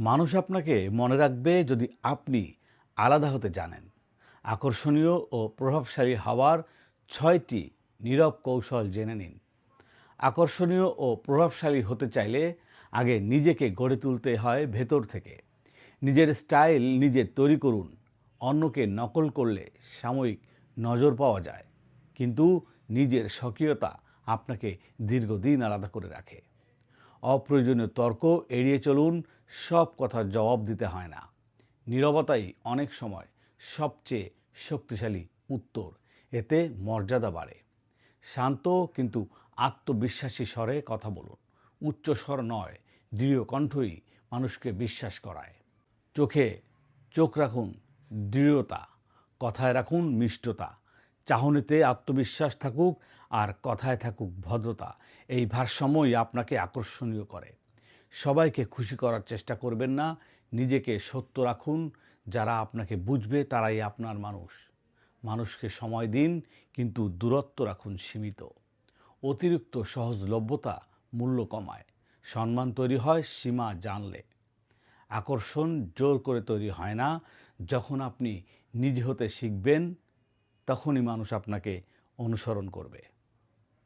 মানুষ আপনাকে মনে রাখবে যদি আপনি আলাদা হতে জানেন। আকর্ষণীয় ও প্রভাবশালী হওয়ার ৬টি নীরব কৌশল জেনে নিন। আকর্ষণীয় ও প্রভাবশালী হতে চাইলে আগে নিজেকে গড়ে তুলতে হয় ভেতর থেকে। নিজের স্টাইল নিজে তৈরি করুন। অন্যকে নকল করলে সাময়িক নজর পাওয়া যায়, কিন্তু নিজের স্বকীয়তা আপনাকে দীর্ঘদিন আলাদা করে রাখে। অপ্রয়োজনীয় তর্ক এড়িয়ে চলুন। সব কথার জবাব দিতে হয় না। নীরবতাই অনেক সময় সবচেয়ে শক্তিশালী উত্তর। এতে মর্যাদা বাড়ে। শান্ত কিন্তু আত্মবিশ্বাসী স্বরে কথা বলুন। উচ্চ স্বর নয়, দৃঢ় কণ্ঠই মানুষকে বিশ্বাস করায়। চোখে চোখ রাখুন দৃঢ়তা, কথায় রাখুন মিষ্টতা। চাহনিতে আত্মবিশ্বাস থাকুক আর কথায় থাকুক ভদ্রতা। এই ভারসাম্যই আপনাকে আকর্ষণীয় করে। সবাইকে খুশি করার চেষ্টা করবেন না, নিজেকে সত্য রাখুন। যারা আপনাকে বুঝবে তারাই আপনার মানুষ। মানুষকে সময় দিন, কিন্তু দূরত্ব রাখুন সীমিত। অতিরিক্ত সহজলভ্যতা মূল্য কমায়। সম্মান তৈরি হয় সীমা জানলে। আকর্ষণ জোর করে তৈরি হয় না। যখন আপনি নিজে হতে শিখবেন, তখনই মানুষ আপনাকে অনুসরণ করবে।